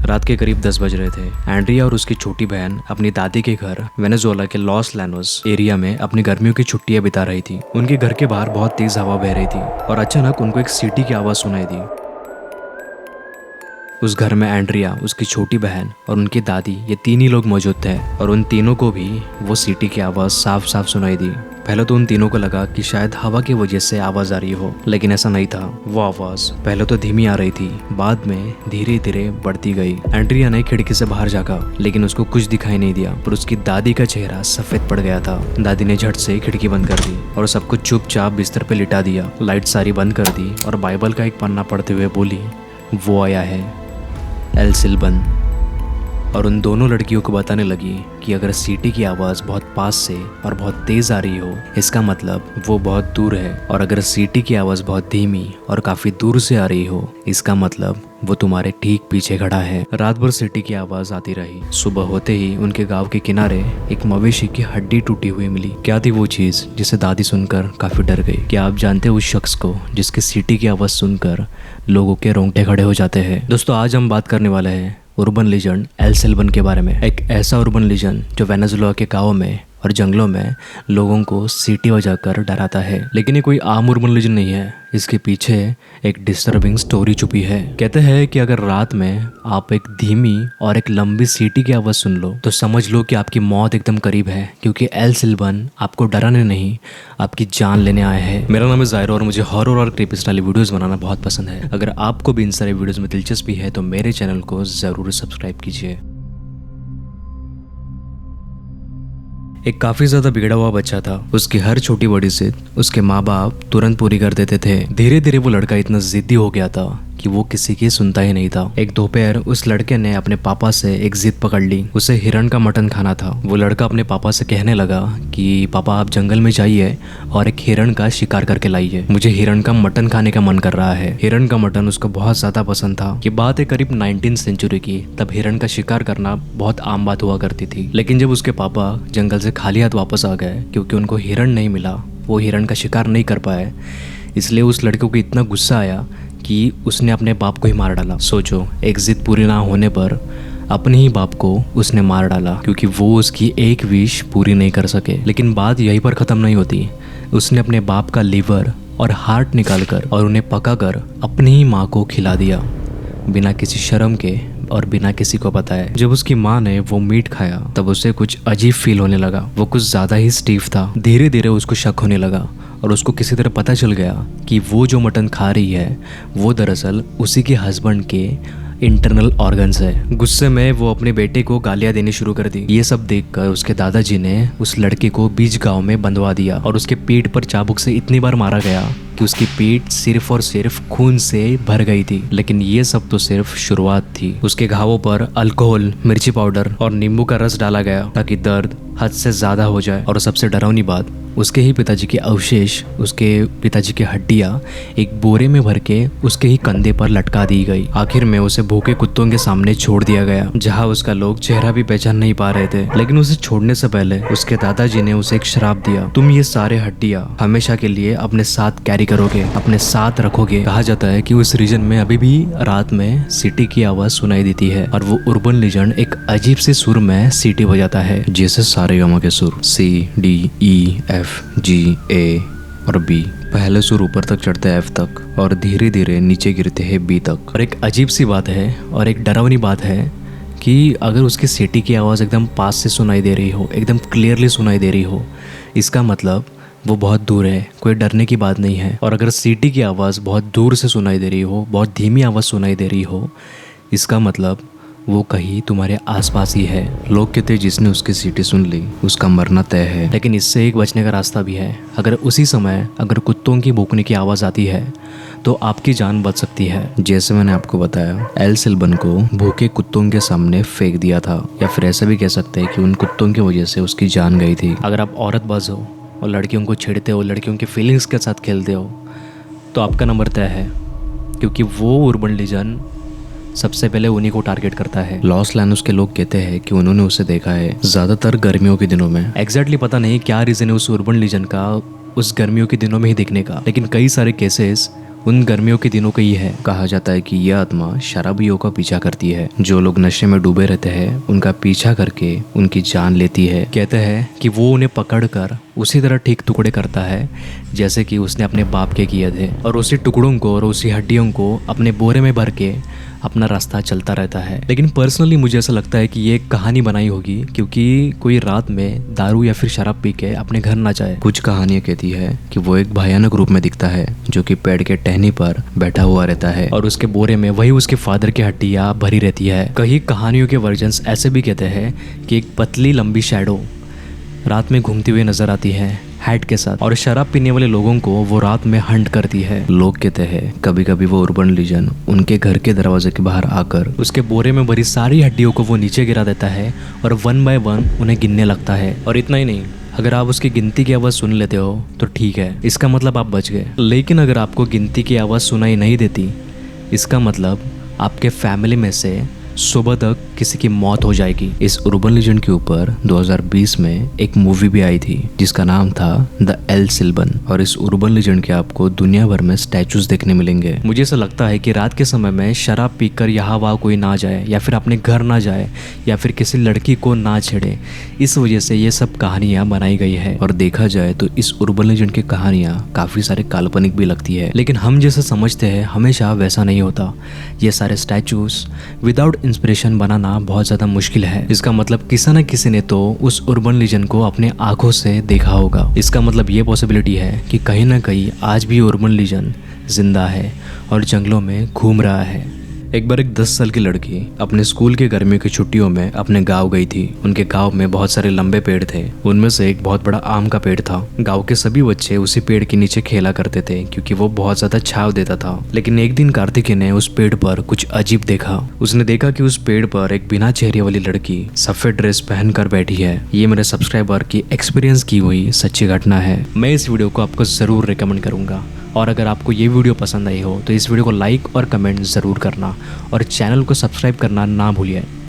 रात के करीब 10 बज रहे थे। एंड्रिया और उसकी छोटी बहन अपनी दादी के घर वेनेजुएला के लॉस लैनोस एरिया में अपनी गर्मियों की छुट्टियां बिता रही थी। उनके घर के बाहर बहुत तेज हवा बह रही थी और अचानक उनको एक सीटी की आवाज सुनाई दी। उस घर में एंड्रिया, उसकी छोटी बहन और उनकी दादी, ये तीन ही लोग मौजूद थे और उन तीनों को भी वो सीटी की आवाज़ साफ साफ सुनाई दी। पहले तो उन तीनों को लगा कि शायद हवा की वजह से आवाज़ आ रही हो, लेकिन ऐसा नहीं था। वो आवाज़ पहले तो धीमी आ रही थी, बाद में धीरे धीरे बढ़ती गई। एंड्रिया ने खिड़की से बाहर झाँका, लेकिन उसको कुछ दिखाई नहीं दिया, पर उसकी दादी का चेहरा सफ़ेद पड़ गया था। दादी ने झट से खिड़की बंद कर दी और सबको चुपचाप बिस्तर पर लिटा दिया। लाइट सारी बंद कर दी और बाइबल का एक पन्ना पढ़ते हुए बोली, वो आया है एल सिल्बन। और उन दोनों लड़कियों को बताने लगी कि अगर सीटी की आवाज़ बहुत पास से और बहुत तेज़ आ रही हो, इसका मतलब वो बहुत दूर है, और अगर सीटी की आवाज़ बहुत धीमी और काफ़ी दूर से आ रही हो, इसका मतलब वो तुम्हारे ठीक पीछे खड़ा है। रात भर सीटी की आवाज़ आती रही। सुबह होते ही उनके गांव के किनारे एक मवेशी की हड्डी टूटी हुई मिली। क्या थी वो चीज़ जिसे दादी सुनकर काफ़ी डर गई? क्या आप जानते हो उस शख्स को जिसकी सीटी की आवाज़ सुनकर लोगों के रोंगटे खड़े हो जाते हैं? दोस्तों, आज हम बात करने वाले हैं अर्बन लीजेंड एल सिल्बन के बारे में। एक ऐसा अर्बन लीजेंड जो वेनेजुएला के गाँव में और जंगलों में लोगों को सीटी बजाकर डराता है। लेकिन ये कोई आम अर्बन लीजेंड नहीं है, इसके पीछे एक डिस्टर्बिंग स्टोरी छुपी है। कहते हैं कि अगर रात में आप एक धीमी और एक लंबी सीटी की आवाज़ सुन लो तो समझ लो कि आपकी मौत एकदम करीब है, क्योंकि एल सिल्बन आपको डराने नहीं, आपकी जान लेने आए हैं। मेरा नाम है ज़ायरो और मुझे हॉरर और क्रीपी स्टाइल वीडियोस बनाना बहुत पसंद है। अगर आपको भी इन सारे वीडियोस में दिलचस्पी है तो मेरे चैनल को ज़रूर सब्सक्राइब कीजिए। एक काफ़ी ज़्यादा बिगड़ा हुआ बच्चा था। उसकी हर छोटी बड़ी जिद उसके माँ बाप तुरंत पूरी कर देते थे। धीरे धीरे वो लड़का इतना जिद्दी हो गया था कि वो किसी की सुनता ही नहीं था। एक दोपहर उस लड़के ने अपने पापा से एक जिद पकड़ ली। उसे हिरण का मटन खाना था। वो लड़का अपने पापा से कहने लगा कि पापा, आप जंगल में जाइए और एक हिरण का शिकार करके लाइए, मुझे हिरण का मटन खाने का मन कर रहा है। हिरण का मटन उसको बहुत ज़्यादा पसंद था। ये बात है करीब 19वीं सेंचुरी की। तब हिरण का शिकार करना बहुत आम बात हुआ करती थी। लेकिन जब उसके पापा जंगल से खाली हाथ वापस आ गए, क्योंकि उनको हिरण नहीं मिला, वो हिरण का शिकार नहीं कर पाए, इसलिए उस लड़के को इतना गुस्सा आया कि उसने अपने बाप को ही मार डाला। सोचो, एक जिद पूरी ना होने पर अपने ही बाप को उसने मार डाला, क्योंकि वो उसकी एक विश पूरी नहीं कर सके। लेकिन बात यहीं पर ख़त्म नहीं होती। उसने अपने बाप का लीवर और हार्ट निकालकर और उन्हें पकाकर अपनी ही माँ को खिला दिया, बिना किसी शर्म के और बिना किसी को बताए। जब उसकी माँ ने वो मीट खाया तब उसे कुछ अजीब फील होने लगा। वो कुछ ज़्यादा ही स्टीफ था। धीरे धीरे उसको शक होने लगा और उसको किसी तरह पता चल गया कि वो जो मटन खा रही है वो दरअसल उसी के हस्बैंड के इंटरनल ऑर्गन्स है। गुस्से में वो अपने बेटे को गालियां देनी शुरू कर दी। ये सब देखकर उसके दादाजी ने उस लड़के को बीच गांव में बंधवा दिया और उसके पीठ पर चाबुक से इतनी बार मारा गया कि उसकी पीठ सिर्फ और सिर्फ खून से भर गई थी। लेकिन ये सब तो सिर्फ शुरुआत थी। उसके घावों पर अल्कोहल, मिर्ची पाउडर और नींबू का रस डाला गया ताकि दर्द हद से ज़्यादा हो जाए। और सबसे डरावनी बात, उसके ही पिताजी के अवशेष, उसके पिताजी की हड्डियाँ एक बोरे में भर के उसके ही कंधे पर लटका दी गई। आखिर में उसे भूखे कुत्तों के सामने छोड़ दिया गया, जहाँ उसका लोग चेहरा भी पहचान नहीं पा रहे थे। लेकिन उसे छोड़ने से पहले उसके दादाजी ने उसे एक श्राप दिया, तुम ये सारे हड्डियाँ हमेशा के लिए अपने साथ कैरी करोगे, अपने साथ रखोगे। कहा जाता है कि उस रीजन में अभी भी रात में सीटी की आवाज सुनाई देती है और वो अर्बन लीजेंड एक अजीब से सुर में सीटी बजाता है, जैसे सारेगामा के सुर, CDEF GA और B। पहले सुर ऊपर तक चढ़ते हैं F तक और धीरे धीरे नीचे गिरते हैं B तक। और एक अजीब सी बात है और एक डरावनी बात है कि अगर उसकी सीटी की आवाज़ एकदम पास से सुनाई दे रही हो, एकदम क्लियरली सुनाई दे रही हो, इसका मतलब वो बहुत दूर है, कोई डरने की बात नहीं है। और अगर सीटी की आवाज़ बहुत दूर से सुनाई दे रही हो, बहुत धीमी आवाज़ सुनाई दे रही हो, इसका मतलब वो कहीं तुम्हारे आसपास ही है। लोग कहते हैं जिसने उसकी सीटी सुन ली उसका मरना तय है। लेकिन इससे एक बचने का रास्ता भी है। अगर उसी समय अगर कुत्तों की भौंकने की आवाज़ आती है तो आपकी जान बच सकती है। जैसे मैंने आपको बताया, एल सिल्बन को भूखे कुत्तों के सामने फेंक दिया था, या फिर ऐसा भी कह सकते हैं कि उन कुत्तों की वजह से उसकी जान गई थी। अगर आप औरतबाज हो और लड़कियों को छेड़ते हो, लड़कियों की फीलिंग्स के साथ खेलते हो, तो आपका नंबर तय है, क्योंकि वो अर्बन लीजेंड सबसे पहले उन्हीं को टारगेट करता है। लॉस लैनोस के लोग कहते हैं कि उन्होंने उसे देखा है ज़्यादातर गर्मियों के दिनों में। एग्जैक्टली पता नहीं क्या रीज़न है उस अर्बन लीजेंड का उस गर्मियों के दिनों में ही दिखने का, लेकिन कई सारे केसेस उन गर्मियों के दिनों का ही है। कहा जाता है कि यह आत्मा शराबियों का पीछा करती है। जो लोग नशे में डूबे रहते हैं उनका पीछा करके उनकी जान लेती है। कहते हैं कि वो उन्हें पकड़कर उसी तरह ठीक टुकड़े करता है जैसे कि उसने अपने बाप के किए थे, और उसी टुकड़ों को और उसी हड्डियों को अपने बोरे में भर के अपना रास्ता चलता रहता है। लेकिन पर्सनली मुझे ऐसा लगता है कि ये एक कहानी बनाई होगी, क्योंकि कोई रात में दारू या फिर शराब पी के अपने घर ना जाए। कुछ कहानियां कहती है कि वो एक भयानक रूप में दिखता है जो कि पेड़ के टहनी पर बैठा हुआ रहता है और उसके बोरे में वही उसके फादर की हड्डियां भरी रहती है। कई कहानियों के वर्जन्स ऐसे भी कहते हैं कि एक पतली लंबी शैडो रात में घूमती हुई नजर आती है हैट के साथ, और शराब पीने वाले लोगों को वो रात में हंट करती है। लोग कहते हैं कभी कभी वो अर्बन लीजेंड उनके घर के दरवाजे के बाहर आकर उसके बोरे में भरी सारी हड्डियों को वो नीचे गिरा देता है और 1 बाय 1 उन्हें गिनने लगता है। और इतना ही नहीं, अगर आप उसकी गिनती की आवाज़ सुन लेते हो तो ठीक है, इसका मतलब आप बच गए। लेकिन अगर आपको गिनती की आवाज़ सुनाई नहीं देती, इसका मतलब आपके फैमिली में से सुबह तक किसी की मौत हो जाएगी। इस अर्बन लीजेंड के ऊपर 2020 में एक मूवी भी आई थी जिसका नाम था द एल सिल्बन, और इस अर्बन लीजेंड के आपको दुनिया भर में स्टैचूज देखने मिलेंगे। मुझे ऐसा लगता है कि रात के समय में शराब पीकर यहाँ वहाँ कोई ना जाए, या फिर अपने घर ना जाए, या फिर किसी लड़की को ना छेड़े। इस वजह से ये सब कहानियां बनाई गई है। और देखा जाए तो इस अर्बन लीजेंड की कहानियां काफी सारे काल्पनिक भी लगती है, लेकिन हम जैसे समझते हैं हमेशा वैसा नहीं होता। ये सारे स्टैचूज विदाउट इंस्पिरेशन बनाना बहुत ज़्यादा मुश्किल है। इसका मतलब किसी न किसी ने तो उस अर्बन लीजेंड को अपने आंखों से देखा होगा। इसका मतलब ये पॉसिबिलिटी है कि कहीं ना कहीं आज भी अर्बन लीजेंड जिंदा है और जंगलों में घूम रहा है। एक बार एक 10 साल की लड़की अपने स्कूल के गर्मियों की छुट्टियों में अपने गांव गई थी। उनके गांव में बहुत सारे लंबे पेड़ थे, उनमें से एक बहुत बड़ा आम का पेड़ था। गांव के सभी बच्चे उसी पेड़ के नीचे खेला करते थे क्योंकि वो बहुत ज्यादा छांव देता था। लेकिन एक दिन कार्तिकी ने उस पेड़ पर कुछ अजीब देखा। उसने देखा कि उस पेड़ पर एक बिना चेहरे वाली लड़की सफेद ड्रेस पहनकर बैठी है। ये मेरे सब्सक्राइबर की एक्सपीरियंस की हुई सच्ची घटना है। मैं इस वीडियो को आपको जरूर रिकमेंड करूंगा, और अगर आपको ये वीडियो पसंद आई हो तो इस वीडियो को लाइक और कमेंट ज़रूर करना, और चैनल को सब्सक्राइब करना ना भूलिए।